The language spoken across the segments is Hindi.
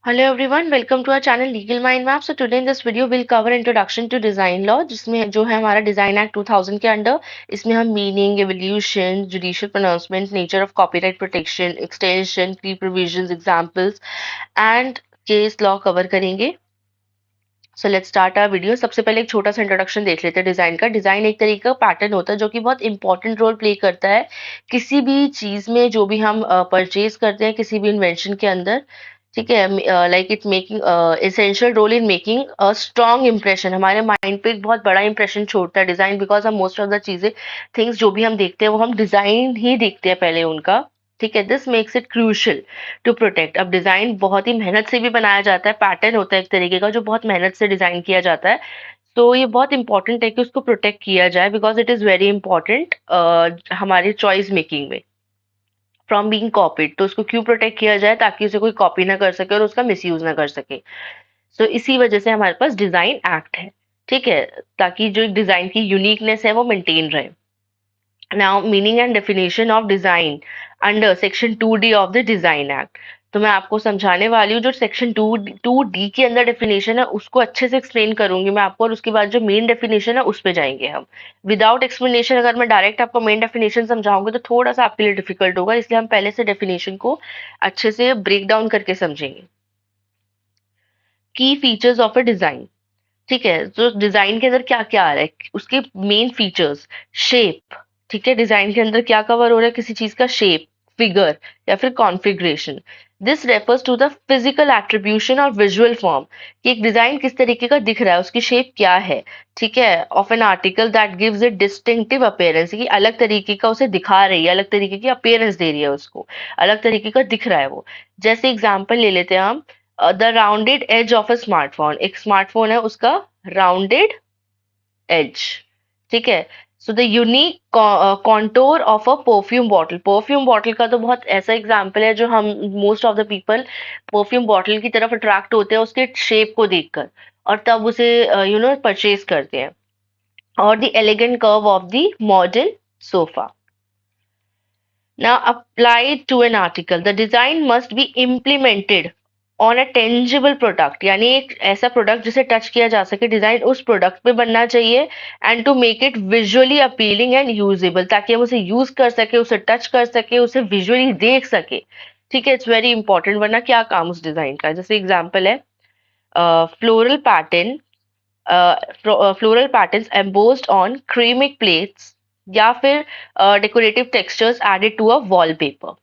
Hello everyone, welcome to our channel Legal Mind Map. So today in this video we'll cover introduction to design law, जिसमें जो है हमारा डिजाइन एक्ट 2000 के अंडर इसमें हम meaning, evolution, judicial pronouncement, nature of copyright protection, extension, की provisions, examples and case law cover करेंगे. So let's start our video. सबसे पहले एक छोटा सा इंट्रोडक्शन देख लेते हैं डिजाइन का. डिजाइन एक तरीके का पैटर्न होता है जो कि बहुत इंपॉर्टेंट रोल प्ले करता है किसी भी चीज में जो भी हम परचेज करते हैं किसी भी इन्वेंशन के अंदर. ठीक है, like it making essential role in making a strong impression. हमारे माइंड पे एक बहुत बड़ा इंप्रेशन छोड़ता है डिजाइन, बिकॉज हम मोस्ट ऑफ द चीजें थिंग्स जो भी हम देखते हैं वो हम डिजाइन ही देखते हैं पहले उनका. ठीक है, this makes it crucial to protect. अब डिजाइन बहुत ही मेहनत से भी बनाया जाता है, पैटर्न होता है एक तरीके का जो बहुत मेहनत से डिजाइन किया जाता है. तो ये बहुत इंपॉर्टेंट है कि उसको प्रोटेक्ट किया जाए, because it is very important हमारी चॉइस मेकिंग में फ्रॉम बीइंग कॉपीड. तो उसको क्यों प्रोटेक्ट किया जाए? ताकि उसे कोई कॉपी ना कर सके और उसका मिसयूज ना कर सके. सो इसी वजह से हमारे पास डिजाइन एक्ट है. ठीक है, ताकि जो डिजाइन की यूनिकनेस है वो मेंटेन रहे. Now meaning and definition of design under section 2D of the design act. तो मैं आपको समझाने वाली हूँ जो सेक्शन 2D के अंदर डेफिनेशन है उसको अच्छे से एक्सप्लेन करूंगी मैं आपको, और उसके बाद जो मेन डेफिनेशन है उस पे जाएंगे हम. विदाउट एक्सप्लेनेशन अगर मैं डायरेक्ट आपको मेन डेफिनेशन समझाऊंगी तो थोड़ा सा आपके लिए डिफिकल्ट होगा, इसलिए हम पहले से डेफिनेशन को अच्छे से ब्रेक डाउन करके समझेंगे. की फीचर्स ऑफ अ डिजाइन. ठीक है, तो डिजाइन के अंदर क्या क्या आ रहा है उसके मेन फीचर्स. शेप. ठीक है, डिजाइन के अंदर क्या कवर हो रहा है? किसी चीज का शेप, फिगर या फिर configuration. This refers to the physical attribution और विजुअल फॉर्म, कि एक डिजाइन किस तरीके का दिख रहा है, उसकी शेप क्या है. ठीक है, of an article that gives it distinctive appearance, कि अलग तरीके का उसे दिखा रही है, अलग तरीके की अपीयरेंस दे रही है उसको, अलग तरीके का दिख रहा है वो. जैसे एग्जांपल ले लेते हैं हम, the rounded edge of a smartphone. एक स्मार्टफोन है, उसका राउंडेड एज. ठीक है, so the unique contour of a perfume bottle. Perfume bottle का तो बहुत ऐसा एग्जांपल है जो हम most of the people perfume bottle की तरफ अट्रैक्ट होते हैं उसके शेप को देखकर, और तब उसे परचेज करते हैं. और the elegant curve of the modern sofa. Now applied to an article, the design must be implemented on a tangible product. यानी एक ऐसा प्रोडक्ट जिसे टच किया जा सके, डिजाइन उस प्रोडक्ट पे बनना चाहिए. And to make it visually appealing and usable, ताकि हम उसे यूज कर सके, उसे टच कर सके, उसे विजुअली देख सके. ठीक है, इट्स वेरी इंपॉर्टेंट, वरना क्या काम उस डिजाइन का. जैसे एग्जाम्पल है floral pattern, floral patterns embossed on ceramic plates, या फिर decorative textures added to a wallpaper.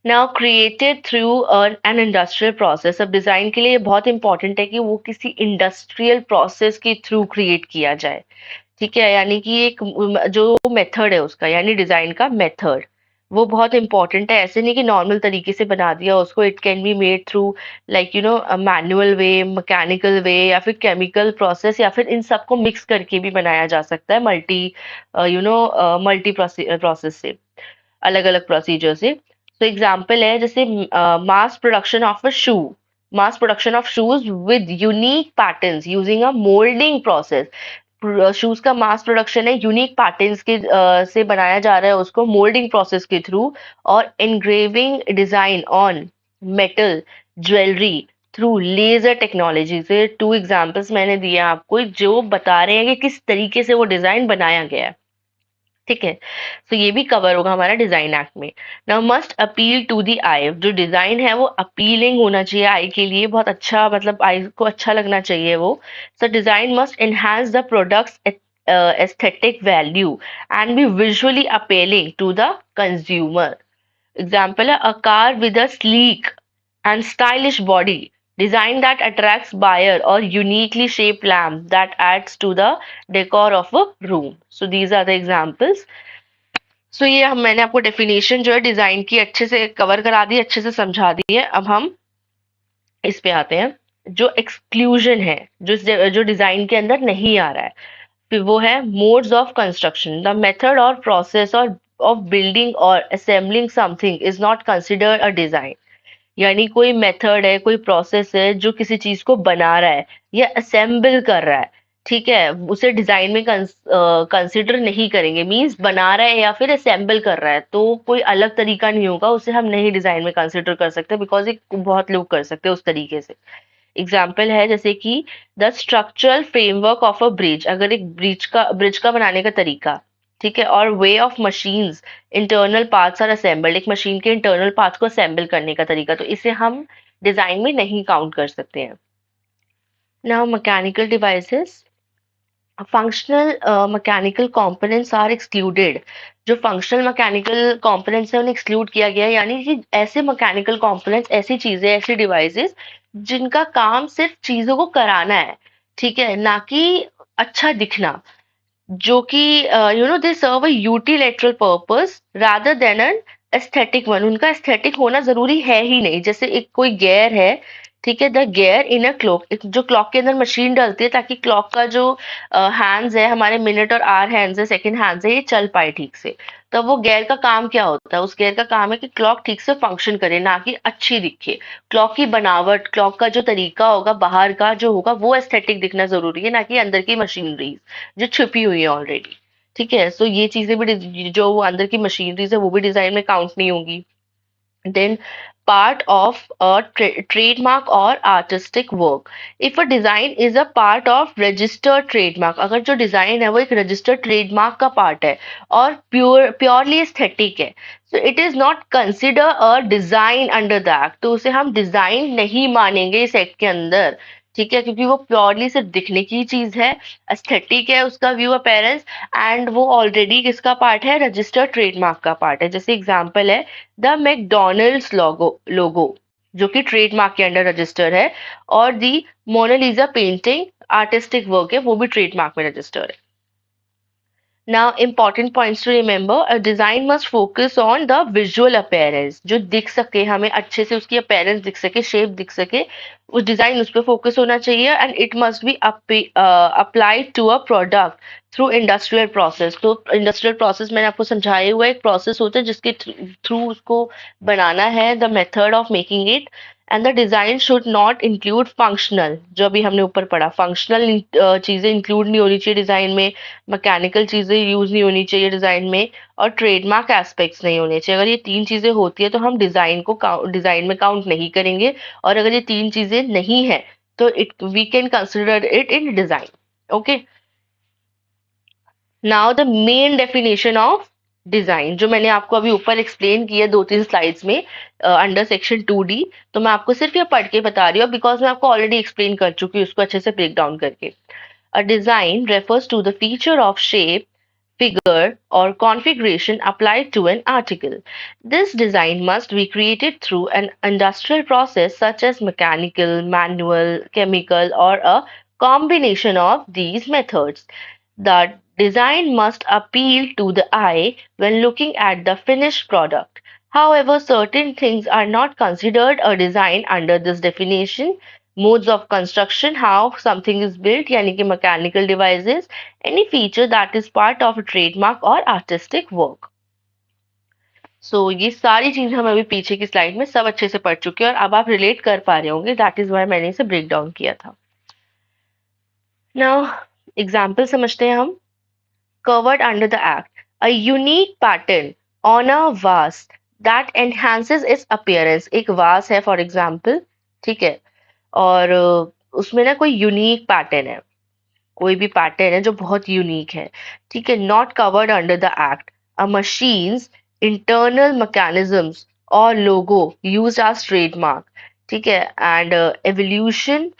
Now created through an industrial process. अब डिजाइन के लिए बहुत इंपॉर्टेंट है कि वो किसी इंडस्ट्रियल प्रोसेस के थ्रू क्रिएट किया जाए. ठीक है, यानी कि एक जो मेथड है उसका, यानी डिजाइन का मेथड, वो बहुत इंपॉर्टेंट है. ऐसे नहीं कि नॉर्मल तरीके से बना दिया उसको. It can be made through like manual way, mechanical वे, या फिर केमिकल प्रोसेस, या फिर इन सबको मिक्स करके भी बनाया जा सकता है मल्टी प्रोसेस से, अलग अलग प्रोसीजर से. तो एग्जाम्पल है जैसे mass production of a shoe. Mass production of shoes with unique patterns using a moulding process. Shoes का मास प्रोडक्शन है, यूनिक पैटर्न्स के से बनाया जा रहा है उसको मोल्डिंग प्रोसेस के थ्रू. और engraving design on metal jewellery through laser technology. से टू एग्जाम्पल्स मैंने दिए आपको जो बता रहे हैं कि किस तरीके से वो डिजाइन बनाया गया है. ठीक है, तो ये भी कवर होगा हमारा डिजाइन एक्ट में. Now must appeal to the eye. जो डिजाइन है वो अपीलिंग होना चाहिए आई के लिए, बहुत अच्छा, मतलब आई को अच्छा लगना चाहिए वो. So design must enhance the products aesthetic value and be visually appealing to the consumer. Example है, a car with a sleek and stylish body design that attracts buyer, or uniquely shaped lamp that adds to the decor of a room. So these are the examples. सो ये हम मैंने आपको डेफिनेशन जो है डिजाइन की अच्छे से कवर करा दी, अच्छे से समझा दी है. अब हम इस पे आते हैं. जो एक्सक्लूजन है, जो डिजाइन के अंदर नहीं आ रहा है, फिर वो है modes of construction. The method और प्रोसेस और ऑफ बिल्डिंग और assembling something is not considered a design. यानी कोई मेथड है, कोई प्रोसेस है जो किसी चीज को बना रहा है या असेंबल कर रहा है, ठीक है, उसे डिजाइन में कंसिडर नहीं करेंगे। मींस बना रहा है या फिर असेंबल कर रहा है तो कोई अलग तरीका नहीं होगा, उसे हम नहीं डिजाइन में कंसिडर कर सकते, बिकॉज ये बहुत लोग कर सकते हैं उस तरीके से। एग्जाम्पल है जैसे कि the structural framework of a bridge, अगर एक ब्रिज का बनाने का तरीका, ठीक है, और way of machines internal parts are assembled, एक मशीन के इंटरनल पार्ट्स को असेंबल करने का तरीका, तो इसे हम डिजाइन में नहीं काउंट कर सकते हैं। Now mechanical devices, functional mechanical components are excluded. जो फंक्शनल मैकेनिकल कंपोनेंट्स है उन्हें एक्सक्लूड किया गया है, यानी कि ऐसे मैकेनिकल कंपोनेंट्स, ऐसी चीजें, ऐसी डिवाइसेस जिनका काम सिर्फ चीजों को कराना है, ठीक है, ना कि अच्छा दिखना, जो कि they serve a utilitarian purpose rather than an aesthetic one. उनका एस्थेटिक होना जरूरी है ही नहीं। जैसे एक कोई गियर है, ठीक है, the gear in a clock, जो क्लॉक के अंदर मशीन डलती है ताकि क्लॉक का जो हैंड्स है, हमारे मिनट और आवर हैंड्स है, सेकंड हैंड्स है, ये चल पाए ठीक से। तो वो गियर का काम क्या होता है? उस गियर का काम है कि क्लॉक ठीक से फंक्शन करे, ना कि अच्छी दिखे। क्लॉक की बनावट, क्लॉक का जो तरीका होगा, बाहर का जो होगा, वो एस्थेटिक दिखना जरूरी है, ना कि अंदर की मशीनरी जो छुपी हुई है ऑलरेडी। ठीक है, सो ये चीजें भी जो अंदर की मशीनरीज है वो भी डिजाइन में काउंट नहीं होगी। Then part of a trademark or artistic work. If a design is a part of registered trademark, अगर जो डिजाइन है वो एक रजिस्टर्ड ट्रेडमार्क का पार्ट है और प्योरली एस्थेटिक है, so it is not consider a design under the act, तो उसे हम डिजाइन नहीं मानेंगे इस एक्ट के अंदर। ठीक है, क्योंकि वो प्योरली सिर्फ दिखने की चीज है, एस्थेटिक है उसका व्यू अपेयरेंस, एंड वो ऑलरेडी किसका पार्ट है? रजिस्टर्ड ट्रेडमार्क का पार्ट है। जैसे एग्जांपल है द मैकडोनल्ड्स लोगो, जो कि ट्रेडमार्क के अंडर रजिस्टर है, और दी मोनालिसा पेंटिंग आर्टिस्टिक वर्क है, वो भी ट्रेडमार्क में रजिस्टर है। Now, important points to remember, a design must focus on the visual appearance, जो दिख सके, हमें अच्छे से उसकी appearance दिख सके, shape दिख सके, उस डिजाइन उस पर फोकस होना चाहिए, and it must be applied to a product through industrial process। तो industrial process मैंने आपको समझाया हुआ एक process होता है जिसके थ्रू उसको बनाना है, the method of making it, and the design should not include functional, जो अभी हमने ऊपर पढ़ा, फंक्शनल चीजें इंक्लूड नहीं होनी चाहिए डिजाइन में, मैकेनिकल चीजें यूज नहीं होनी चाहिए डिजाइन में, और ट्रेडमार्क एस्पेक्ट्स नहीं होने चाहिए। अगर ये तीन चीजें होती है तो हम डिजाइन में काउंट नहीं करेंगे, और अगर ये तीन चीजें नहीं है तो it we can consider it in design. Okay, now the main definition of design, जो मैंने आपको अभी ऊपर एक्सप्लेन किया 2-3 स्लाइड्स में अंडर सेक्शन 2D, तो मैं आपको सिर्फ ये पढ़ के बता रही हूँ बिकॉज मैं आपको ऑलरेडी एक्सप्लेन कर चुकी हूँ उसको अच्छे से ब्रेक डाउन करके। A design refers to the feature of shape, figure, or configuration applied to an article. This design must be created through an industrial process such as mechanical, manual, chemical, or a combination of these methods. The design must appeal to the eye when looking at the finished product. However, certain things are not considered a design under this definition. Modes of construction, how something is built, यानी कि mechanical devices, any feature that is part of a trademark or artistic work. So ये सारी चीजें हम अभी पीछे की स्लाइड में सब अच्छे से पढ़ चुके हैं और अब आप रिलेट कर पा रहे होंगे, दैट इज वाई मैंने इसे ब्रेक डाउन किया था। नाउ एग्जाम्पल समझते हैं हम। Covered under the act, a unique pattern on a vase that enhances its appearance। एक vase है फॉर एग्जाम्पल, ठीक है, और उसमें ना कोई यूनिक पैटर्न है, कोई भी पैटर्न है जो बहुत यूनिक है, ठीक है, not covered under the act. A machines internal mechanisms और लोगो यूज्ड एज ट्रेडमार्क, ठीक है, एंड एवोल्यूशन,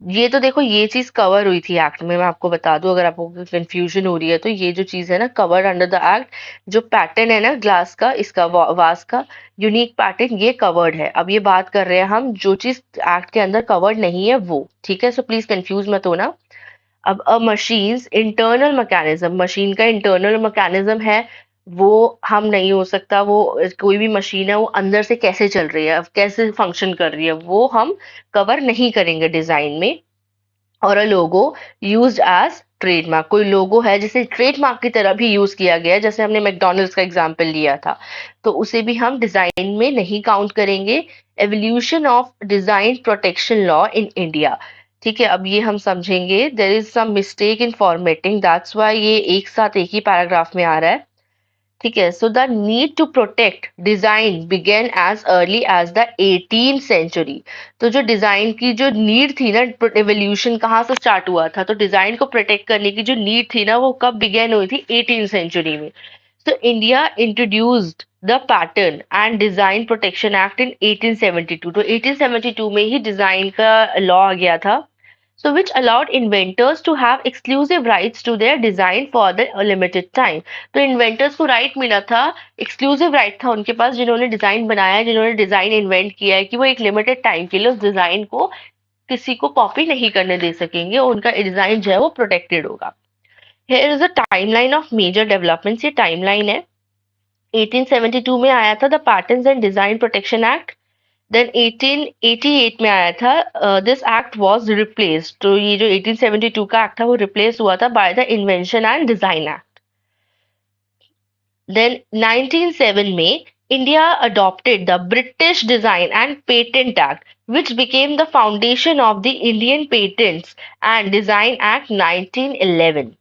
ये तो देखो ये चीज कवर हुई थी एक्ट में। मैं आपको बता दूं अगर आपको कंफ्यूजन हो रही है तो, ये जो चीज है ना कवर अंडर द एक्ट, जो पैटर्न है ना ग्लास का, इसका वास का यूनिक पैटर्न, ये कवर्ड है। अब ये बात कर रहे हैं हम जो चीज एक्ट के अंदर कवर्ड नहीं है वो, ठीक है, सो प्लीज कंफ्यूज मत होना। अब अ मशीन्स इंटरनल मैकेनिज्म, मशीन का इंटरनल मैकेनिज्म है, वो हम नहीं हो सकता, वो कोई भी मशीन है वो अंदर से कैसे चल रही है, कैसे फंक्शन कर रही है, वो हम कवर नहीं करेंगे डिजाइन में। और अ लोगो यूज्ड एज ट्रेडमार्क, कोई लोगो है जिसे ट्रेडमार्क की तरह भी यूज किया गया है, जैसे हमने मैकडॉनल्ड्स का एग्जांपल लिया था, तो उसे भी हम डिजाइन में नहीं काउंट करेंगे। Evolution of design protection law in India, ठीक है, अब ये हम समझेंगे। There is some mistake in formatting, that's why ये एक साथ एक ही पैराग्राफ में आ रहा है। ठीक है, so the need to protect design began as early as the 18th century. तो जो डिजाइन की जो नीड थी ना, एवोल्यूशन कहाँ से स्टार्ट हुआ था, तो डिजाइन को प्रोटेक्ट करने की जो नीड थी ना, वो कब बिगेन हुई थी, 18th सेंचुरी में। So India introduced the Pattern and Design Protection Act in 1872। तो 1872 में ही डिजाइन का लॉ आ गया था। So which allowed inventors to have exclusive rights to their design for the limited time। तो इन्वेंटर्स को राइट मिला था, एक्सक्लूसिव राइट था उनके पास, जिन्होंने डिजाइन बनाया है, जिन्होंने डिजाइन इन्वेंट किया है, कि वो एक लिमिटेड टाइम के लिए उस डिजाइन को किसी को कॉपी नहीं करने दे सकेंगे, उनका डिजाइन जो है वो प्रोटेक्टेड होगा। Here is a timeline of major developments। ये टाइमलाइन है। 1872 में आया था the patterns and design protection act. Then 1888 में आया था दिस एक्ट वाज रिप्लेस्ड। तो ये जो 1872 का एक्ट था वो रिप्लेस हुआ था by the invention and design act. Then 1907 में India adopted the British design and patent act which became the foundation of the Indian Patents and Design Act 1911।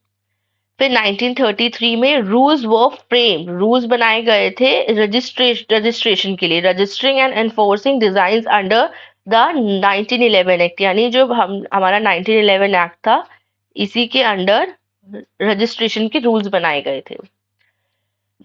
फिर 1933 में रूल्स व फ्रेम, रूल्स बनाए गए थे रजिस्ट्रेशन के लिए, registering and enforcing design under the 1911 act. यानी जो हम हमारा 1911 एक्ट था, इसी के अंडर रजिस्ट्रेशन के रूल्स बनाए गए थे।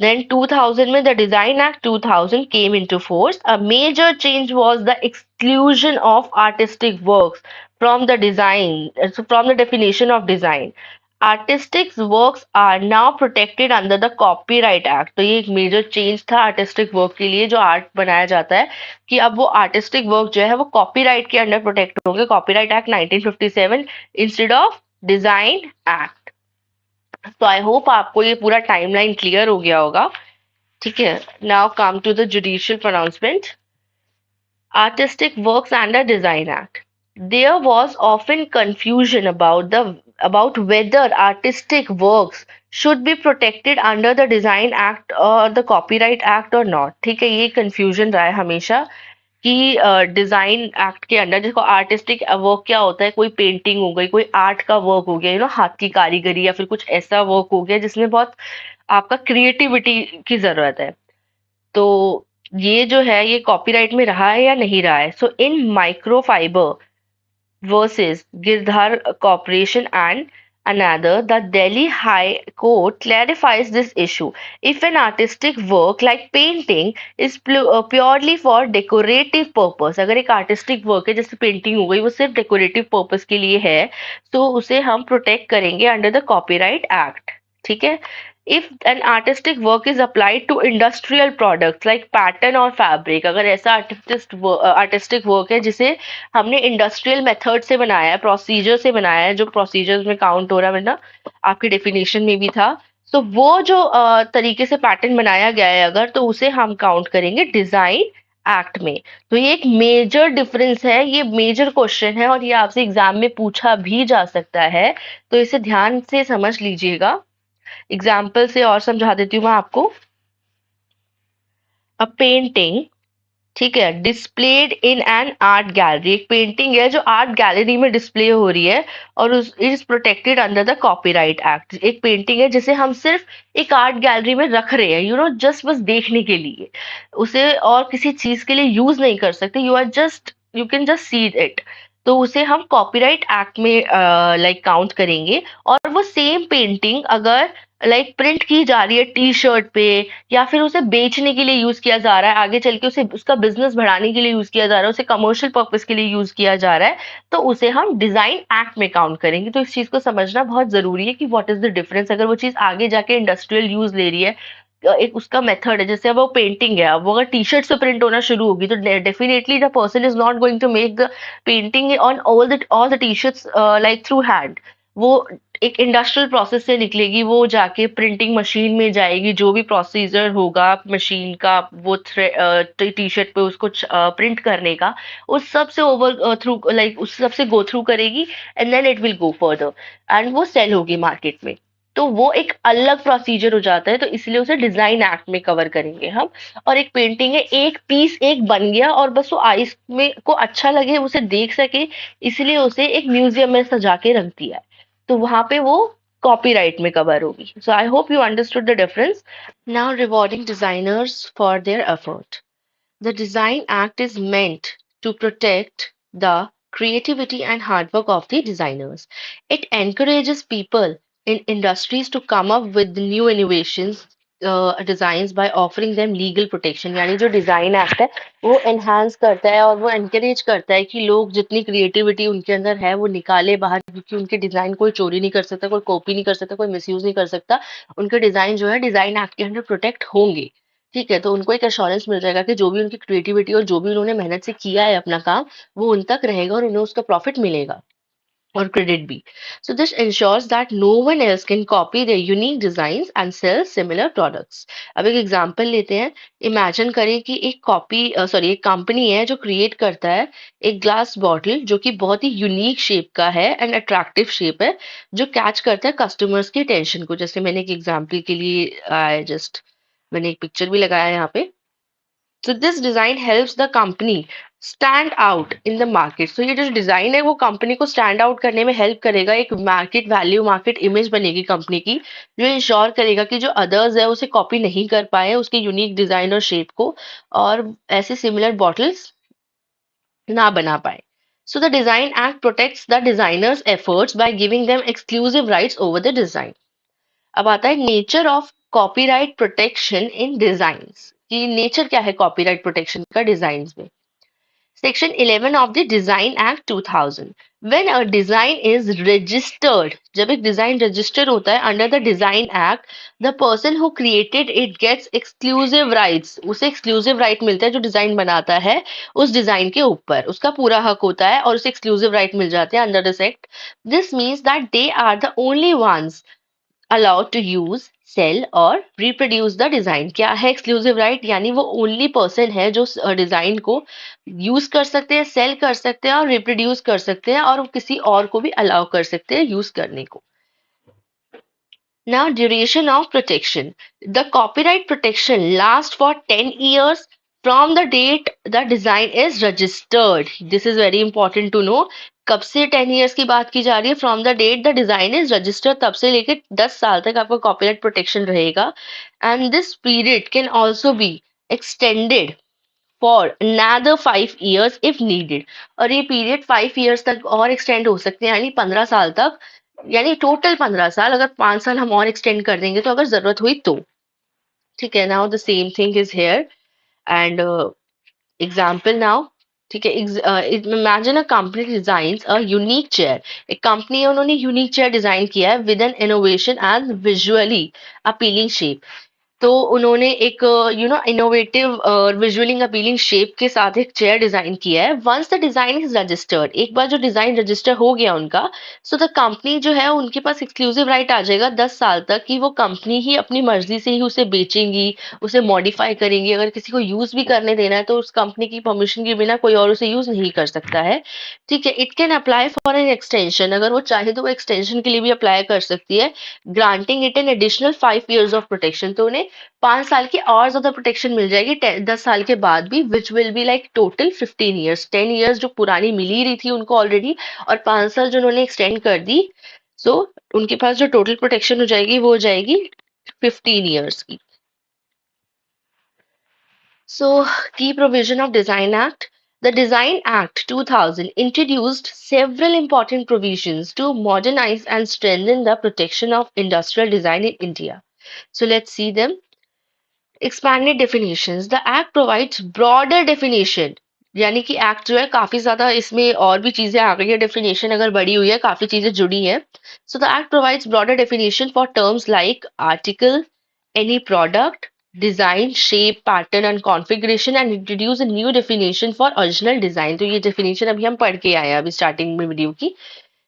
Then 2000 में the Design Act 2000 came into force. A major change was the exclusion of artistic works from the design, so from the definition of design. Artistic works are now protected under the Copyright Act। तो ये एक मेजर चेंज था आर्टिस्टिक वर्क के लिए, जो आर्ट बनाया जाता है, कि अब वो आर्टिस्टिक वर्क जो है वो कॉपीराइट के अंडर प्रोटेक्ट होंगे, copyright act 1957 instead of design act. तो आई होप आपको ये पूरा टाइमलाइन क्लियर हो गया होगा। ठीक है, now come to the judicial pronouncement. Artistic works and the design act. There was often confusion about whether artistic works should be protected under the Design Act or the Copyright Act or not। ठीक है, ये कंफ्यूजन रहा है हमेशा कि डिजाइन एक्ट के अंडर, जिसको आर्टिस्टिक वर्क क्या होता है, कोई पेंटिंग हो गई, कोई आर्ट का वर्क हो गया, हाथ की कारीगरी, या फिर कुछ ऐसा वर्क हो गया जिसमें बहुत आपका क्रिएटिविटी की जरूरत है, तो ये जो है ये कॉपीराइट में रहा है या नहीं रहा है। सो इन microfibre versus Girdhar Corporation and another, the Delhi High Court clarifies this issue. If an artistic work like painting is purely for decorative purpose, अगर एक artistic work है जैसे painting हो गई, वो सिर्फ decorative purpose के लिए है, तो उसे हम protect करेंगे under the Copyright Act। ठीक है, if an artistic work is applied to industrial products like pattern और fabric, अगर ऐसा artistic work है जिसे हमने इंडस्ट्रियल मेथड से बनाया है, प्रोसीजर से बनाया है, जो प्रोसीजर्स में काउंट हो रहा है, वरना आपके डेफिनेशन में भी था, तो वो जो तरीके से पैटर्न बनाया गया है अगर, तो उसे हम काउंट करेंगे डिजाइन एक्ट में। तो ये एक मेजर डिफरेंस है, ये मेजर क्वेश्चन है, और ये आपसे एग्जाम में पूछा भी जा सकता है, तो इसे ध्यान से समझ लीजिएगा। एग्जाम्पल से और समझा देती हूँ मैं आपको। अ पेंटिंग, ठीक है, displayed in an art gallery, एक पेंटिंग है जो आर्ट गैलरी में डिस्प्ले हो रही है और उस is protected under the copyright act. एक पेंटिंग है जिसे हम सिर्फ एक आर्ट गैलरी में रख रहे हैं, जस्ट बस देखने के लिए, उसे और किसी चीज के लिए यूज नहीं कर सकते, you can just see it, तो उसे हम कॉपीराइट एक्ट में लाइक काउंट करेंगे। और वो सेम पेंटिंग अगर लाइक प्रिंट की जा रही है टी शर्ट पे, या फिर उसे बेचने के लिए यूज किया जा रहा है, आगे चल के उसे उसका बिजनेस बढ़ाने के लिए यूज किया जा रहा है, उसे कमर्शियल पर्पस के लिए यूज किया जा रहा है, तो उसे हम डिजाइन एक्ट में काउंट करेंगे। तो इस चीज को समझना बहुत जरूरी है कि व्हाट इज द डिफरेंस। अगर वो चीज आगे जाके इंडस्ट्रियल यूज ले रही है, एक उसका मेथड है, जैसे अब वो पेंटिंग है, अब वो अगर टी शर्ट से प्रिंट होना शुरू होगी, तो definitely the person is not going to make the painting on all the T shirts like through hand. वो एक इंडस्ट्रियल प्रोसेस से निकलेगी, वो जाके प्रिंटिंग मशीन में जाएगी, जो भी प्रोसीजर होगा मशीन का वो टी शर्ट पे उसको प्रिंट करने का, उस सब से ओवर थ्रू लाइक उस सब से गो थ्रू करेगी, and then it will go further, and वो सेल होगी मार्केट में। तो वो एक अलग प्रोसीजर हो जाता है, तो इसलिए उसे डिजाइन एक्ट में कवर करेंगे हम। और एक पेंटिंग है, एक पीस एक बन गया और बस वो आइस में को अच्छा लगे, उसे देख सके, इसलिए उसे एक म्यूजियम में सजा के रख दिया है, तो वहां पे वो कॉपीराइट में कवर होगी। So I hope you understood the difference. Now rewarding designers for their effort. The Design Act is meant to protect the creativity and hard work of the designers. It encourages people in industries to come up with new innovations, designs by offering them legal protection. यानी जो डिजाइन एक्ट है वो एनहांस करता है और वो एनकरेज करता है कि लोग जितनी क्रिएटिविटी उनके अंदर है वो निकाले बाहर, क्योंकि उनके डिजाइन कोई चोरी नहीं कर सकता, कोई कॉपी नहीं कर सकता, कोई मिसयूज नहीं कर सकता। उनके डिजाइन जो है डिजाइन एक्ट के अंडर प्रोटेक्ट होंगे। ठीक है, तो उनको एक एश्योरेंस मिल जाएगा कि जो भी उनकी क्रिएटिविटी और जो भी उन्होंने मेहनत से किया है अपना काम, वो उन तक रहेगा और उन्हें उसका प्रॉफिट मिलेगा और क्रेडिट भी। So this ensures that no one else can copy their unique designs and sell similar products. अब एक एग्जांपल लेते हैं। इमेजिन करें कि एक कंपनी है जो क्रिएट करता है एक ग्लास बॉटल जो कि बहुत ही यूनिक शेप का है एंड अट्रैक्टिव शेप है, जो कैच करता है कस्टमर्स की अटेंशन को। जैसे मैंने एक एग्जांपल के लिए आई जस्ट मैंने एक पिक्चर भी लगाया है यहाँ पे। So this design helps the company stand out in the market. So ये जो डिजाइन है वो कंपनी को स्टैंड आउट करने में हेल्प करेगा, एक मार्केट वैल्यू, मार्केट इमेज बनेगी कंपनी की, जो इंश्योर करेगा कि जो अदर्स है उसे कॉपी नहीं कर पाए उसके यूनिक डिजाइन और शेप को, और ऐसे सिमिलर बॉटल्स ना बना पाए। So the Design Act protects the designer's efforts by giving them exclusive rights over the design. अब आता है nature of copyright protection in designs, कि नेचर क्या है कॉपीराइट प्रोटेक्शन का डिजाइन्स में। Section 11 of the design act 2000, when a design is registered, जब एक डिजाइन रजिस्टर होता है under the design act, the person who created it gets exclusive rights, उसे एक्सक्लूसिव राइट मिलता है जो डिजाइन बनाता है उस डिजाइन के ऊपर, उसका पूरा हक होता है और उसे एक्सक्लूसिव राइट मिल जाते हैं under this act. This means that they are the only ones allowed to use, sell और reproduce the design। क्या है एक्सक्लूसिव राइट? यानी वो ओनली पर्सन है जो डिजाइन को यूज कर सकते हैं, सेल कर सकते हैं और रिप्रोड्यूस कर सकते हैं, और वो किसी और को भी अलाउ कर सकते हैं यूज करने को। Now, duration of protection. The copyright protection lasts for 10 years from the date the design is registered. This is very important to know. कब से 10 years की बात की जा रही है? From the date the design is registered, तब से लेकर 10 साल तक आपका कॉपीराइट प्रोटेक्शन रहेगा। And this period can also be extended for another 5 years if needed। और ये पीरियड 5 years तक और एक्सटेंड हो सकते हैं, यानी 15 साल तक, यानी टोटल 15 साल। अगर 5 साल हम और एक्सटेंड कर देंगे तो अगर जरूरत हुई तो। ठीक है, now the same thing is here and example now. ठीक है, imagine a company designs a unique chair. एक कंपनी है, उन्होंने यूनिक चेयर डिजाइन किया है with N innovation and visually appealing shape. तो उन्होंने एक इनोवेटिव विजुअलिंग अपीलिंग शेप के साथ एक चेयर डिजाइन किया है। Once the design is registered, एक बार जो डिजाइन रजिस्टर हो गया उनका, सो द कंपनी जो है उनके पास एक्सक्लूसिव राइट आ जाएगा 10 साल तक, कि वो कंपनी ही अपनी मर्जी से ही उसे बेचेंगी, उसे मॉडिफाई करेंगी। अगर किसी को यूज भी करने देना है तो उस कंपनी की परमिशन के बिना कोई और उसे यूज नहीं कर सकता है। ठीक है, it can apply for an extension, अगर वो चाहे तो वो एक्सटेंशन के लिए भी अप्लाई कर सकती है, granting it an additional 5 years of protection. तो उन्हें 5 साल की और ज्यादा प्रोटेक्शन मिल जाएगी 10 साल के बाद भी, which will be like total 15 years। 10 years जो पुरानी मिल ही रही थी उनको ऑलरेडी, और 5 साल जो उन्होंने एक्सटेंड कर दी, सो उनके पास जो टोटल प्रोटेक्शन हो जाएगी वो हो जाएगी 15 years की। सो की provision of design act. The Design Act 2000 introduced several important provisions to modernize and strengthen the protection of industrial design in India. So let's see them. Expanded definitions. The act provides broader definition, यानी कि एक्ट जो है काफी ज्यादा इसमें और भी चीजें आ गई है, डेफिनेशन अगर बड़ी हुई है, काफी चीजें जुड़ी हैं। So the act provides broader definition for terms like article, any product, design, shape, pattern and configuration, and introduce a new definition for original design. तो ये डेफिनेशन अभी हम पढ़ के आए हैं अभी स्टार्टिंग में वीडियो की।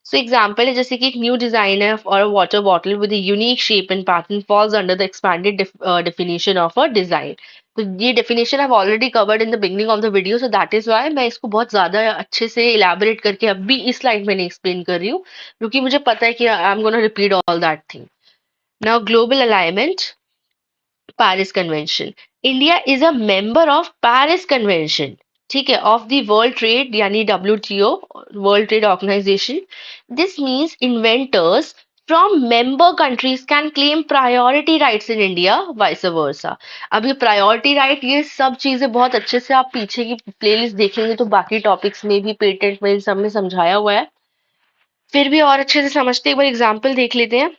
सो एग्जाम्पल है जैसे कि एक न्यू डिजाइन है और water bottle with unique shape and pattern falls under the expanded definition of a design. तो ये definition I already covered in the beginning of the video, so that is why मैं इसको बहुत ज्यादा अच्छे से इलैबोरेट करके अभी इस स्लाइड में नहीं एक्सप्लेन कर रही हूँ, क्योंकि मुझे पता है कि I am gonna repeat all that thing. Now, global alignment, Paris Convention. India is a member of Paris Convention. ठीक है, of the World Trade यानी WTO, World Trade Organization. This means inventors from member countries can claim priority rights in India, vice versa. अब ये priority right, ये सब चीजें बहुत अच्छे से आप पीछे की प्लेलिस्ट देखेंगे तो बाकी टॉपिक्स में भी, पेटेंट में, इन सब में समझाया हुआ है. फिर भी और अच्छे से समझते एक बार एग्जाम्पल देख लेते हैं.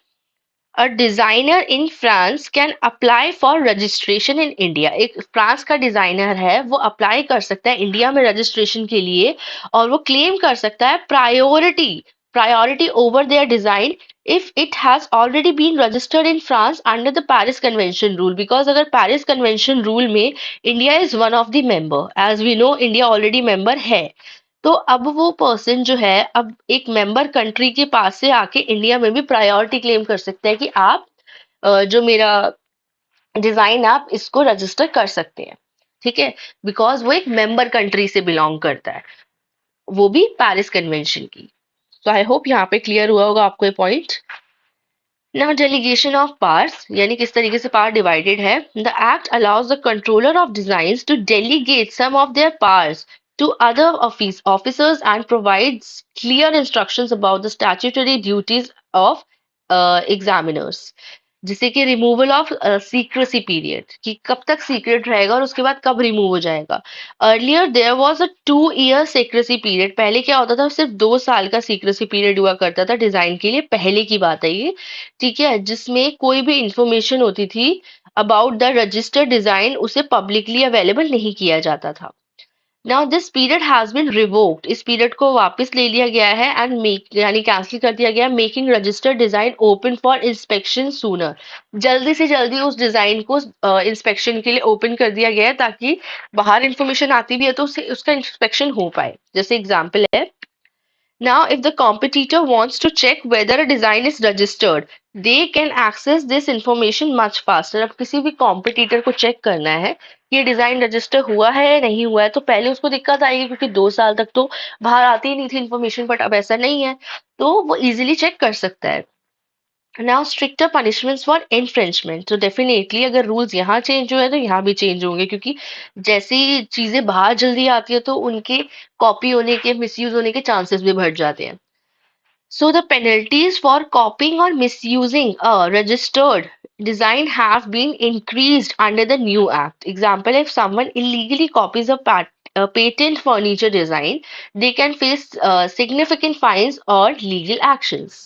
A designer in France can apply for registration in India. एक फ्रांस का डिजाइनर है, वो अप्लाई कर सकता है इंडिया में रजिस्ट्रेशन के लिए और वो क्लेम कर सकता है priority over their design if it has already been registered in France under the Paris Convention rule. Because अगर Paris Convention rule में India is one of the member, as we know India already member है, तो अब वो पर्सन जो है अब एक मेंबर कंट्री के पास से आके इंडिया में भी प्रायोरिटी क्लेम कर सकता है कि आप जो मेरा डिजाइन आप इसको रजिस्टर कर सकते हैं. ठीक है, बिकॉज वो एक मेंबर कंट्री से बिलोंग करता है, वो भी पेरिस कन्वेंशन की. तो आई होप यहाँ पे क्लियर हुआ होगा आपको ये point. Now, delegation of powers, यानी किस तरीके से पावर डिवाइडेड है. The act allows the controller of designs to delegate some of their powers to other officers and provides clear instructions about the statutory duties of examiners. जिसे कि रिमूवल ऑफ सीक्रेसी पीरियड, कि कब तक सीक्रेट रहेगा और उसके बाद कब रिमूव हो जाएगा. Earlier there was a 2 year secrecy period. पहले क्या होता था, सिर्फ 2 साल का सीक्रेसी पीरियड हुआ करता था डिजाइन के लिए, पहले की बात है ये. ठीक है, जिसमें कोई भी इंफॉर्मेशन होती थी अबाउट द रजिस्टर्ड डिजाइन उसे पब्लिकली अवेलेबल नहीं किया जाता था. Now this period has been revoked. इस पीरियड को वापस ले लिया गया है एंड मेक यानी कैंसिल कर दिया गया, making registered design open for inspection sooner. जल्दी से जल्दी उस डिजाइन को इंस्पेक्शन के लिए ओपन कर दिया गया है ताकि बाहर इंफॉर्मेशन आती भी है तो उसे उसका इंस्पेक्शन हो पाए. जैसे एग्जाम्पल है, now, if the competitor wants to check whether a design is registered, they can access this information much faster. अब किसी भी competitor को check करना है कि ये डिजाइन रजिस्टर हुआ है या नहीं हुआ है, तो पहले उसको दिक्कत आएगी क्योंकि 2 साल तक तो बाहर आती ही नहीं थी इन्फॉर्मेशन, बट अब ऐसा नहीं है तो वो इजीली चेक कर सकता है. Now stricter punishments for infringement. तो डेफिनेटली अगर रूल्स यहाँ चेंज हुए तो यहाँ भी चेंज होंगे, क्योंकि जैसी चीजें बाहर जल्दी आती है तो उनके कॉपी होने के, मिसयूज होने के चांसेस भी बढ़ जाते हैं. So the penalties for copying or misusing a registered design have been increased under the new act. Example, if someone illegally copies a patent furniture design, they can face significant fines or legal actions.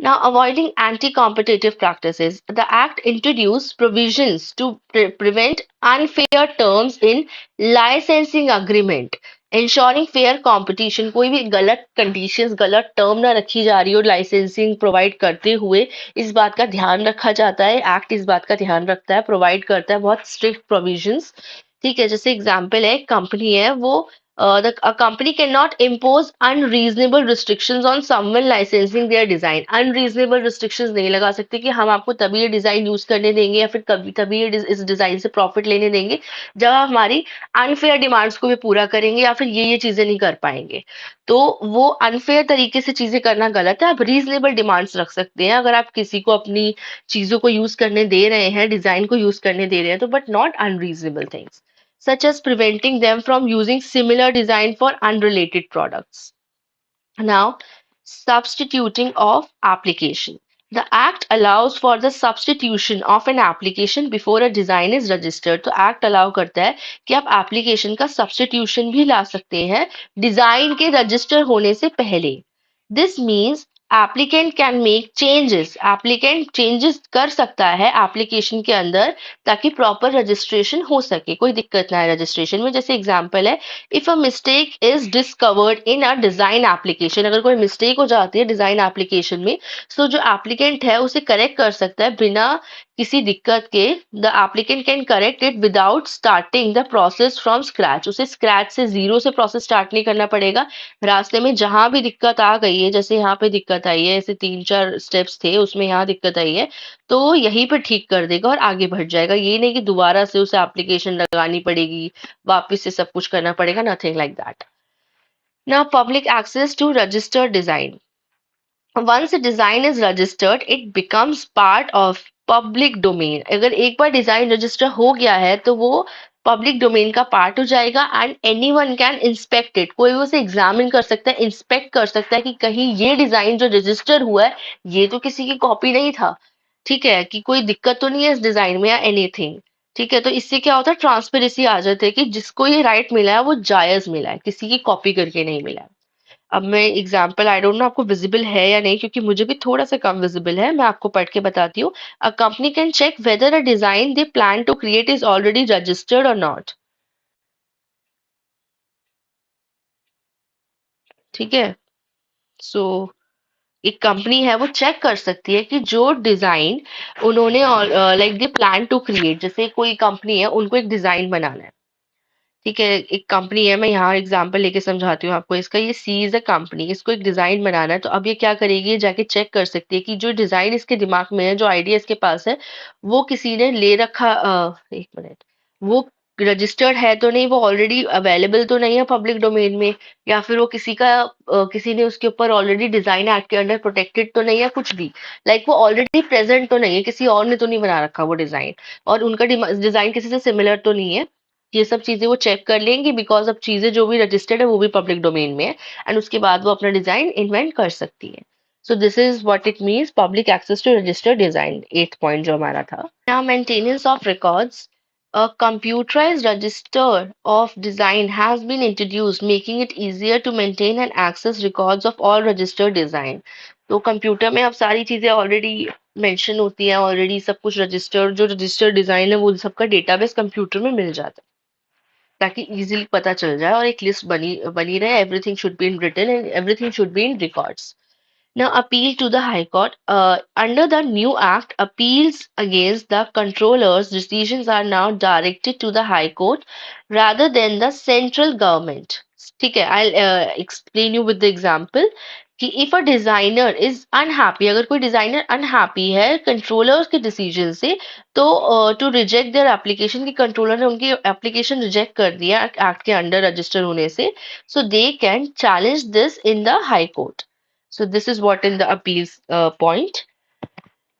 Now, avoiding anti-competitive practices, the Act introduced provisions to prevent unfair terms in licensing agreement, ensuring fair competition. कोई भी गलत conditions, गलत term ना रखी जा रही हो licensing provide करते हुए, इस बात का ध्यान रखा जाता है. Act इस बात का ध्यान रखता है, provide करता है बहुत strict provisions. ठीक है, जैसे एग्जाम्पल है, कंपनी है वो a company cannot impose unreasonable restrictions on someone licensing their design. Unreasonable restrictions नहीं लगा सकते कि हम आपको तभी ये डिजाइन यूज करने देंगे या फिर कभी तभी ये इस डिजाइन से प्रॉफिट लेने देंगे जब आप हमारी अनफेयर डिमांड्स को भी पूरा करेंगे या फिर ये चीजें नहीं कर पाएंगे. तो वो अनफेयर तरीके से चीजें करना गलत है. आप रीजनेबल डिमांड्स रख सकते हैं अगर आप किसी को अपनी चीजों को यूज करने दे रहे हैं, डिजाइन को यूज करने दे रहे हैं तो, but not unreasonable things such as preventing them from using similar design for unrelated products. Now, substituting of application. The Act allows for the substitution of an application before a design is registered. तो Act allow करता है कि आप application का substitution भी ला सकते हैं design के register होने से पहले. This means applicant can make changes. Applicant changes कर सकता है application के अंदर ताकि proper registration हो सके, कोई दिक्कत ना है registration में. जैसे example है, if a mistake is discovered in a design application, अगर कोई mistake हो जाती है design application में, so जो applicant है उसे correct कर सकता है बिना किसी दिक्कत के. The applicant can correct it without starting the process from scratch. उसे स्क्रैच से जीरो से प्रोसेस स्टार्ट नहीं करना पड़ेगा. रास्ते में जहां भी दिक्कत आ गई है, जैसे यहाँ पे दिक्कत आई है, ऐसे 3-4 स्टेप्स थे उसमें यहाँ दिक्कत आई है, तो यहीं पे ठीक कर देगा और आगे बढ़ जाएगा. ये नहीं कि दोबारा से उसे एप्लीकेशन लगानी पड़ेगी, वापिस से सब कुछ करना पड़ेगा, nothing like that. Now public access to registered design. Once design is registered it becomes part of public domain. अगर एक बार डिजाइन रजिस्टर हो गया है तो वो पब्लिक डोमेन का पार्ट हो जाएगा and any one can inspect it. कोई उसे एग्जामिन कर सकता है, इंस्पेक्ट कर सकता है कि कहीं ये डिजाइन जो रजिस्टर हुआ है ये तो किसी की कॉपी नहीं था। ठीक है, कि कोई दिक्कत तो नहीं है इस डिजाइन में या एनीथिंग। ठीक है, तो इससे क्या होता है, ट्रांसपेरेंसी आ जाती है कि जिसको ये राइट मिला है वो जायज मिला है, किसी की कॉपी करके नहीं मिला है। अब मैं एग्जांपल, आई डोंट नो आपको विजिबल है या नहीं, क्योंकि मुझे भी थोड़ा सा कम विजिबल है, मैं आपको पढ़ के बताती हूँ। A company can check whether a design they plan to create is already registered और नॉट। ठीक है, सो एक कंपनी है वो चेक कर सकती है कि जो डिजाइन उन्होंने like they plan to create, जैसे कोई कंपनी है उनको एक डिजाइन बनाना है। ठीक है, एक कंपनी है, मैं यहाँ एग्जांपल लेके समझाती हूँ आपको इसका। ये सी इज अ कंपनी, इसको एक डिजाइन बनाना है, तो अब ये क्या करेगी, ये जाके चेक कर सकती है कि जो डिजाइन इसके दिमाग में है, जो आइडिया इसके पास है, वो किसी ने ले रखा, एक मिनट, वो रजिस्टर्ड है तो नहीं, वो ऑलरेडी अवेलेबल तो नहीं है पब्लिक डोमेन में, या फिर वो किसी का किसी ने उसके ऊपर ऑलरेडी डिजाइन एक्ट के अंडर प्रोटेक्टेड तो नहीं है कुछ भी, लाइक वो ऑलरेडी प्रेजेंट तो नहीं है, किसी और ने तो नहीं बना रखा वो डिजाइन, और उनका डिजाइन किसी से सिमिलर तो नहीं है। ये सब चीजें वो चेक कर लेंगी, बिकॉज अब चीजें जो भी रजिस्टर्ड है वो भी पब्लिक डोमेन में है, एंड उसके बाद वो अपना डिजाइन इन्वेंट कर सकती है। So this is what it means public access to registered design, 8th point जो हमारा था। Now maintenance of records. A computerized register of design has been introduced, making it easier to maintain and access records of all registered design. तो कंप्यूटर में अब सारी चीजें ऑलरेडी मेंशन होती हैं, ऑलरेडी सब कुछ रजिस्टर्ड, जो रजिस्टर्ड डिजाइन है वो सबका डेटाबेस कंप्यूटर में मिल जाता है, ताकि इजीली पता चल जाए और एक लिस्ट बनी बनी रहे। Everything should be in written and everything should be in records. Now, appeal to the High Court. Under the new act, appeals against the controller's decisions are now directed to the High Court rather than the central government. ठीक है, I'll explain you with the example कि if a designer is unhappy, अगर कोई डिजाइनर अनहैप्पी है कंट्रोलर्स के डिसीजन से, तो टू रिजेक्ट देयर एप्लीकेशन, की कंट्रोलर ने उनकी एप्लीकेशन रिजेक्ट कर दिया एक्ट के अंडर रजिस्टर होने से, so they can challenge this in the high court. So this is what in the appeals point.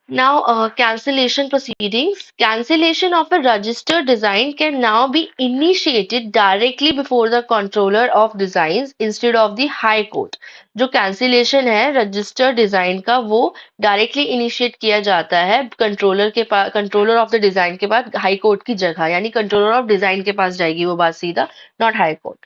Now, cancellation proceedings. Cancellation of a registered design can now be initiated directly before the controller of designs instead of the high court. जो cancellation है registered design का, वो directly initiate किया जाता है controller के पास, controller of the design के बाद high court की जगह, यानी controller of design के पास जाएगी वो बात सीधा, not high court.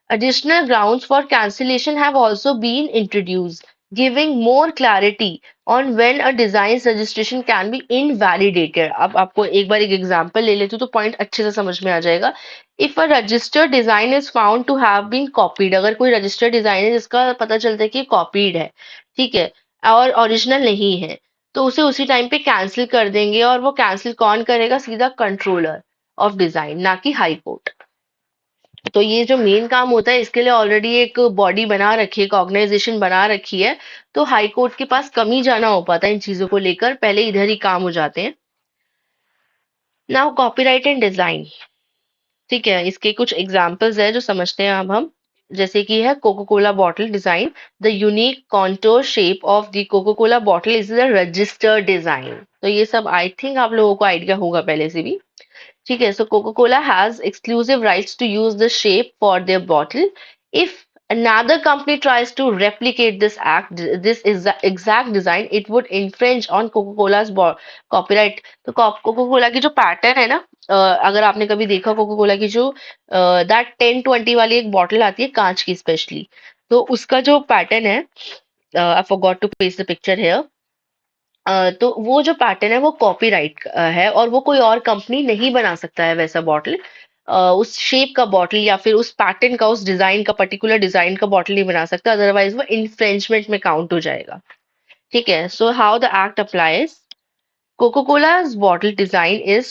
Additional grounds for cancellation have also been introduced, giving more clarity on when a design's registration can be invalidated. अब आपको एक बार एक एग्जांपल ले लेती हूँ तो पॉइंट अच्छे से समझ में आ जाएगा। If a registered design is found to have been copied, अगर कोई रजिस्टर्ड डिजाइन है जिसका पता चलता है कि कॉपीड है, ठीक है, और ओरिजिनल नहीं है, तो उसे उसी टाइम पे कैंसिल कर देंगे, और वो कैंसिल कौन करेगा, सीधा कंट्रोलर ऑफ डिजाइन, ना कि हाई कोर्ट। तो ये जो मेन काम होता है इसके लिए ऑलरेडी एक बॉडी बना रखी है, एक ऑर्गेनाइजेशन बना रखी है, तो हाई कोर्ट के पास कम ही जाना हो पाता है इन चीजों को लेकर, पहले इधर ही काम हो जाते हैं। Now copyright and design. ठीक है, इसके कुछ एग्जांपल्स है जो समझते हैं अब हम। जैसे कि है Coca Cola bottle design. The unique contour shape of the Coca Cola bottle is the registered design. तो ये सब आई थिंक आप लोगों को आइडिया होगा पहले से भी। ठीक है, so Coca-Cola has exclusive rights to use the shape for their bottle. If another company tries to replicate this is the exact design, it would infringe on Coca-Cola's copyright. तो Coca-Cola की जो पैटर्न है ना, अगर आपने कभी देखा Coca-Cola की जो दैट 1020 वाली एक बॉटल आती है कांच की स्पेशली, तो उसका जो पैटर्न है, I forgot to paste the picture here. तो वो जो पैटर्न है वो कॉपीराइट है, और वो कोई और कंपनी नहीं बना सकता है वैसा बॉटल, उस शेप का बॉटल या फिर उस पैटर्न का, उस डिजाइन का, पर्टिकुलर डिजाइन का बॉटल नहीं बना सकता, अदरवाइज वो इन्फ्रेंचमेंट में काउंट हो जाएगा। ठीक है, so how the act applies. Coca-Cola's bottle design is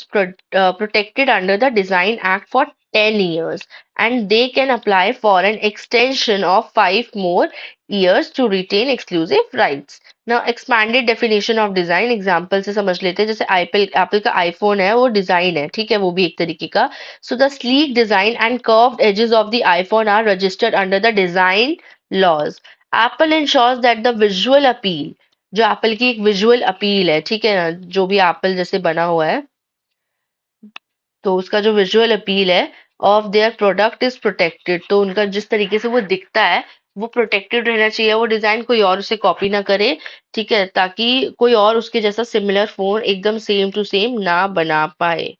protected under the Design Act for 10 years, and they can apply for an extension of 5 more years to retain exclusive rights. Now, expanded definition of design example से समझ लेते हैं। जैसे एप्पल का आईफोन है वो डिजाइन है, ठीक है, वो भी एक तरीके का। So the sleek design and curved edges of the iPhone are registered under the design laws. Apple ensures that the visual appeal, जो एप्पल की एक विजुअल अपील है, ठीक है ना, जो भी एप्पल जैसे बना हुआ है, तो उसका जो विजुअल अपील है of their product is protected, तो उनका जिस तरीके से वो दिखता है वो प्रोटेक्टेड रहना चाहिए, वो डिजाइन कोई और उसे कॉपी ना करे, ठीक है, ताकि कोई और उसके जैसा सिमिलर फोन एकदम सेम टू सेम ना बना पाए।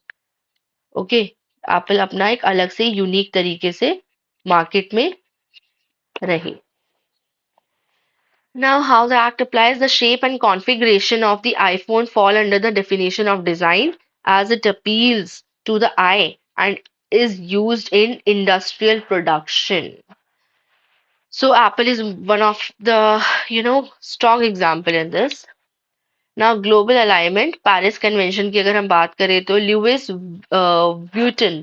ओके, एप्पल अपना एक अलग से यूनिक तरीके से मार्केट में रहे। Now, how the Act applies: the shape and configuration of the iPhone fall under the definition of design as it appeals to the eye and is used in industrial production. So, Apple is one of the, strong example in this. Now, global alignment, Paris Convention की अगर हम बात करें तो Louis Vuitton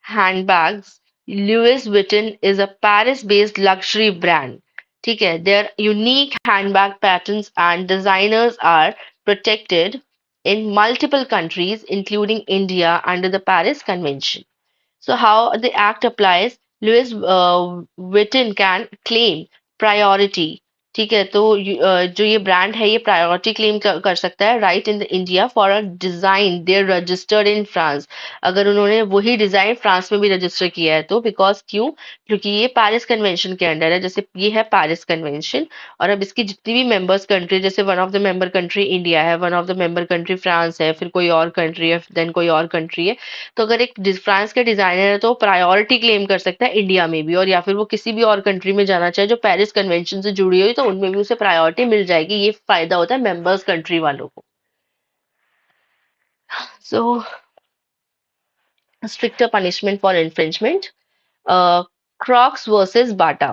handbags. Louis Vuitton is a Paris-based luxury brand. ठीक है, their unique handbag patterns and designers are protected in multiple countries, including India, under the Paris Convention. So, how the act applies: Louis Vuitton can claim priority. ठीक है, तो जो ये ब्रांड है ये प्रायोरिटी क्लेम कर सकता है right in the India for a design there registered in France, अगर उन्होंने वही डिजाइन फ्रांस में भी रजिस्टर किया है तो। बिकॉज क्यों? क्योंकि ये पेरिस कन्वेंशन के अंडर है, जैसे ये है पेरिस कन्वेंशन, और अब इसकी जितनी भी मेंबर्स कंट्री, जैसे one of the member country India है, one of the member country France है, फिर कोई और कंट्री है, देन कोई और कंट्री है, तो अगर एक फ्रांस का डिजाइनर है तो प्रायोरिटी क्लेम कर सकता है इंडिया में भी, और या फिर वो किसी भी और कंट्री में जाना चाहे जो पेरिस कन्वेंशन से जुड़ी हुई, तो उनमें भी उसे प्रायोरिटी मिल जाएगी। ये फायदा होता है मेंबर्स कंट्री वालों को। So stricter punishment for infringement. Crocs versus Bata,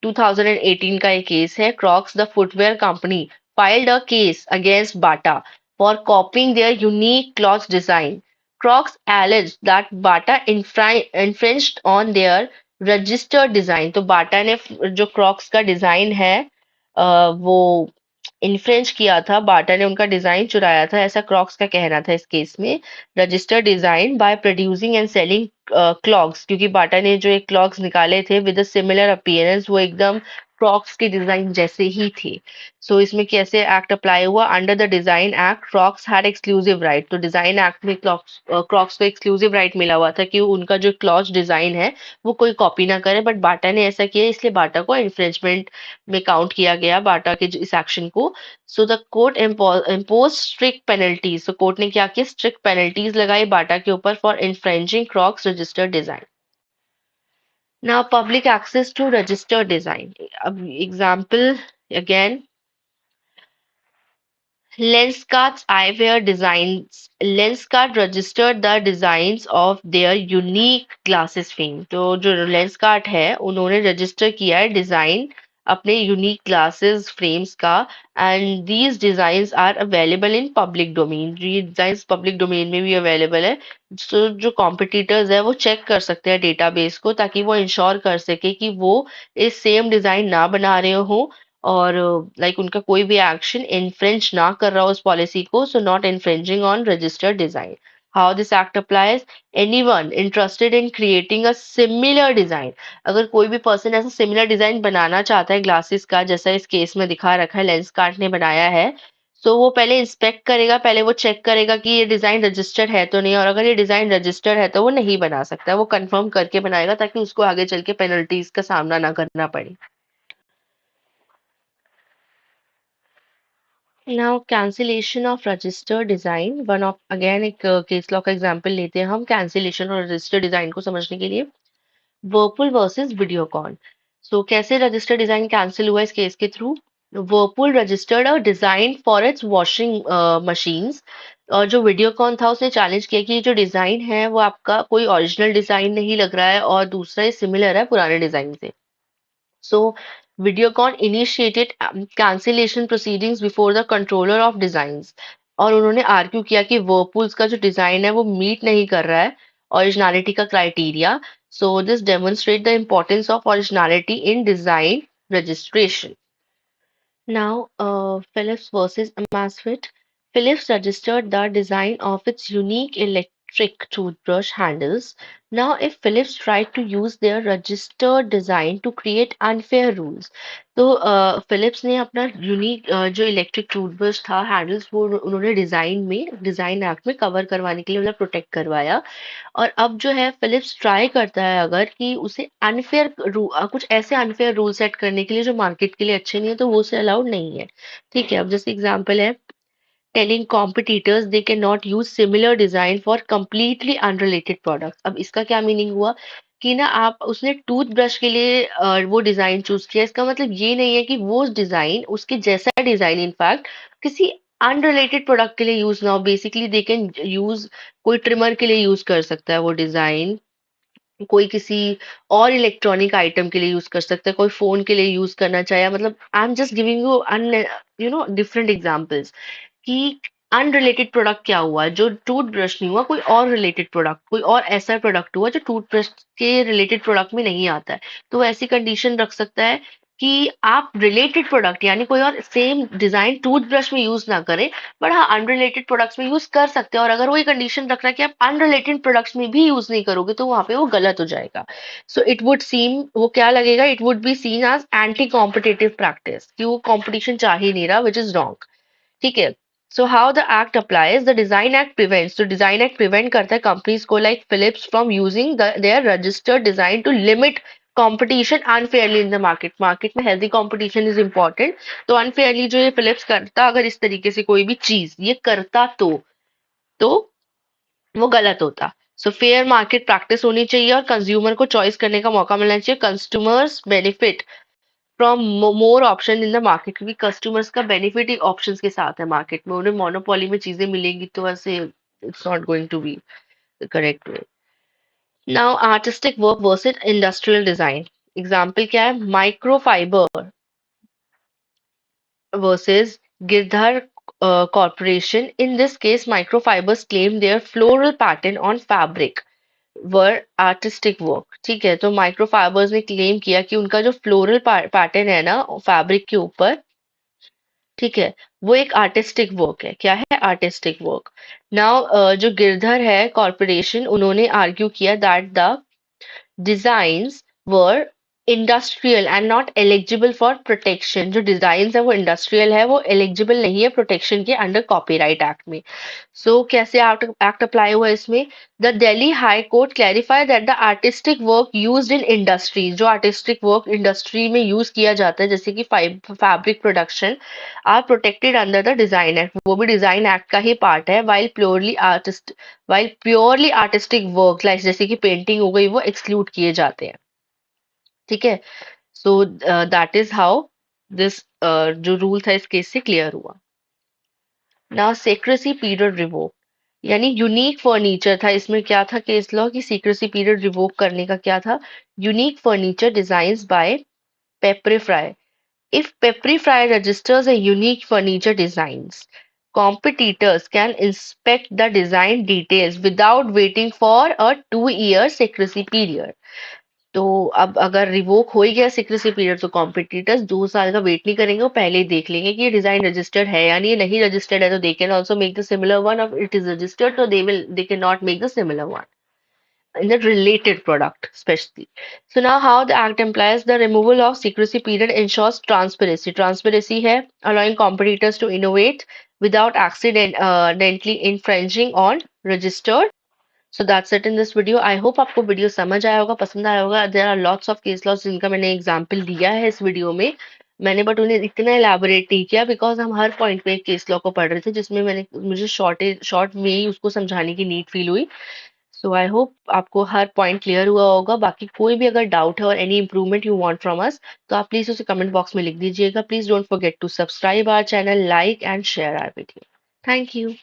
2018 का ये केस है। Crocs the footwear company filed a case against Bata for copying their unique cloth design. Crocs alleged that Bata infringed on their registered design. तो बाटा ने जो क्रॉक्स का डिजाइन है वो इन्फ्रेंच किया था, बाटा ने उनका डिजाइन चुराया था, ऐसा क्रॉक्स का कहना था इस केस में। Registered design by producing and selling clocks, क्योंकि बाटा ने जो एक क्लॉक्स निकाले थे विद सिमिलर अपीयरेंस, वो एकदम क्रॉक्स के डिजाइन जैसे ही थे। सो इसमें कैसे एक्ट अप्लाई हुआ? Under the design act Crocs had exclusive right, तो डिजाइन एक्ट में क्रॉक्स को एक्सक्लूसिव राइट मिला हुआ था कि उनका जो क्लॉथ डिजाइन है वो कोई कॉपी ना करे, बट बाटा ने ऐसा किया, इसलिए बाटा को इन्फ्रिंजमेंट में काउंट किया गया, बाटा के इस एक्शन को। So the court impose strict penalties, तो कोर्ट ने क्या किया? स्ट्रिक्ट पेनल्टीज लगाई बाटा के ऊपर for infringing Crocs registered design. Now public access to registered design. अब example again, Lenskart Eyewear Designs. Lenskart registered the designs of their unique glasses frame. तो जो Lenskart है उन्होंने रजिस्टर किया है डिजाइन अपने यूनिक ग्लासेस फ्रेम्स का, and these designs are available in public domain, ये डिजाइंस पब्लिक डोमेन में भी अवेलेबल है। जो कॉम्पिटिटर्स है वो चेक कर सकते हैं डेटाबेस को, ताकि वो इंश्योर कर सके कि वो इस सेम डिजाइन ना बना रहे हो, और लाइक उनका कोई भी एक्शन इन्फ्रिंज ना कर रहा हो उस पॉलिसी को। So not infringing on registered design. How this act applies: anyone interested in creating a similar design, अगर कोई भी पर्सन ऐसा सिमिलर डिजाइन बनाना चाहता है ग्लासेस का, जैसा इस केस में दिखा रखा है लेंसकार्ट ने बनाया है, सो वो पहले इंस्पेक्ट करेगा, पहले वो चेक करेगा कि ये डिजाइन रजिस्टर्ड है तो नहीं, और अगर ये डिजाइन रजिस्टर्ड है तो वो नहीं बना सकता, वो कंफर्म करके बनाएगा ताकि उसको आगे चल के पेनल्टीज का सामना ना करना पड़े। Now cancellation of registered design, one of again एक केस लॉ का एग्जांपल लेते हैं हम कैंसिलेशन और रजिस्टर्ड डिजाइन को समझने के लिए। Whirlpool versus Videocon. सो कैसे रजिस्टर्ड डिजाइन कैंसिल हुआ इस केस के through? Whirlpool registered a design for its washing machines, और जो वीडियोकॉन था उसने चैलेंज किया कि ये जो डिजाइन है वो आपका कोई ओरिजिनल डिजाइन नहीं लग रहा है, और दूसरा ये सिमिलर है पुराने डिजाइन से। So, Videocon initiated cancellation proceedings before the controller of designs, और उन्होंने आर्ग्यू किया कि वर्पूल्स का जो डिजाइन है वो मीट नहीं कर रहा है ओरिजिनलिटी का criteria. So this demonstrate the importance of originality in design registration. Now, Philips versus Amazfit. Philips registered the design of its unique electric toothbrush handles. Now, if Philips tried to use their registered design to create unfair rules, तो फिलिप्स ने अपना यूनिक जो इलेक्ट्रिक टूथब्रश था हैंडल्स वो उन्होंने डिजाइन एक्ट में कवर करवाने के लिए मतलब प्रोटेक्ट करवाया। और अब जो है फिलिप्स ट्राई करता है अगर कि उसे कुछ ऐसे अनफेयर रूल सेट करने के लिए जो मार्केट के लिए अच्छे नहीं है तो वो उसे अलाउड नहीं है। ठीक है, अब जैसे एग्जांपल है telling competitors they cannot use similar design for completely unrelated products। अब इसका क्या मीनिंग हुआ कि ना आप उसने टूथब्रश के लिए वो डिजाइन चूज किया, इसका मतलब ये नहीं है कि वो डिजाइन उसके जैसा डिजाइन इनफैक्ट किसी अनरिलेटेड प्रोडक्ट के लिए यूज ना हो। बेसिकली दे कैन यूज, कोई ट्रिमर के लिए यूज कर सकता है वो डिजाइन, कोई किसी और इलेक्ट्रॉनिक आइटम के लिए यूज कर सकता है, कोई फोन के लिए यूज करना चाहे। मतलब I am just giving you different examples कि अनरिलेटेड प्रोडक्ट क्या हुआ, जो टूथब्रश नहीं हुआ कोई और रिलेटेड प्रोडक्ट, कोई और ऐसा प्रोडक्ट हुआ जो टूथब्रश के रिलेटेड प्रोडक्ट में नहीं आता है। तो वो ऐसी कंडीशन रख सकता है कि आप रिलेटेड प्रोडक्ट यानी कोई और सेम डिजाइन टूथब्रश में यूज ना करें, बट हाँ अनरिलेटेड प्रोडक्ट्स में यूज कर सकते हैं। और अगर वो ये कंडीशन रख रहा है कि आप अनरिलेटेड प्रोडक्ट्स में भी यूज नहीं करोगे तो वहां पे वो गलत हो जाएगा। सो इट वुड सीम, वो क्या लगेगा, it would be seen as anti competitive practice, कि वो कॉम्पिटिशन चाह ही नहीं रहा, विच इज रॉन्ग। ठीक है। So how the act applies, the design act prevents, तो डिजाइन एक्ट प्रिवेंट करता है कंपनीज को like Philips from using their registered design to limit competition unfairly in the market. Market में हेल्दी कंपटीशन इज इंपॉर्टेंट, तो अनफेयरली जो ये फिलिप्स करता, अगर इस तरीके से कोई भी चीज ये करता तो वो गलत होता। सो फेयर मार्केट प्रैक्टिस होनी चाहिए और कंज्यूमर को चॉइस करने का मौका मिलना चाहिए। Consumers benefit from more option in the market, क्योंकि कस्टमर्स का बेनिफिट ही ऑप्शंस के साथ है मार्केट में, उन्हें मोनोपोली में चीजें मिलेंगी तो ऐसे it's not going to be the correct way. Now artistic work versus industrial design, example क्या है, microfibre versus Girdhar Corporation. In this case, microfibers claim their floral pattern on fabric were artistic work। ठीक है, तो माइक्रोफाइबर्स ने क्लेम किया कि उनका जो फ्लोरल पैटर्न है ना फैब्रिक के ऊपर, ठीक है, वो एक आर्टिस्टिक वर्क है। क्या है? Artistic work. नाउ जो गिरधर है कॉर्पोरेशन, उन्होंने आर्ग्यू किया that the designs were industrial and not eligible for protection. जो डिजाइन है वो इंडस्ट्रियल है, वो एलिजिबल नहीं है प्रोटेक्शन के अंडर कॉपीराइट एक्ट में। कैसे एक्ट अप्लाई हुआ इसमें, the Delhi high court clarify that the artistic work used in industry, जो आर्टिस्टिक वर्क इंडस्ट्री में यूज किया जाता है जैसे कि fabric production, are protected under the design act, वो भी डिजाइन एक्ट का ही पार्ट है। While purely artistic work like जैसे कि पेंटिंग हो गई वो एक्सक्लूड किए जाते हैं। ठीक है, so that is how this जो रूल था इस केस से क्लियर हुआ। नाउ सीक्रेसी पीरियड रिवोक, यानी यूनिक फर्नीचर था इसमें, क्या था केस लॉ की सीक्रेसी पीरियड रिवोक करने का क्या था, unique furniture designs by Pepperfry. If Pepperfry registers a unique furniture designs, competitors can inspect the design details without waiting for a 2-year secrecy period। तो अब अगर रिवोक हो ही गया सिक्रेसी पीरियड तो कॉम्पिटिटर्स 2 साल का वेट नहीं करेंगे, वो पहले ही देख लेंगे कि ये डिजाइन रजिस्टर्ड है या नहीं। नहीं रजिस्टर्ड है तो they can also make the similar one, और इट इज रजिस्टर्ड तो they can not make the similar one in the related product especially। So now how the act implies, the removal of secrecy period ensures transparency। Transparency है allowing competitors to innovate without accidentally infringing on registered। So that's it in this video। I hope आपको वीडियो समझ आया होगा, पसंद आया होगा। There are lots of case laws जिनका मैंने एग्जाम्पल दिया है इस वीडियो में, मैंने बट उन्हें इतना एलैबोरेट नहीं किया बिकॉज हम हर पॉइंट पे एक केस लॉ को पढ़ रहे थे जिसमें मुझे शॉर्ट में ही उसको समझाने की नीड फील हुई। सो आई होप आपको हर पॉइंट क्लियर हुआ होगा। बाकी कोई भी अगर डाउट है और any improvement you want from us तो आप प्लीज उसे कमेंट बॉक्स में लिख दीजिएगा। Please don't forget to subscribe our channel, like and share our video. Thank you.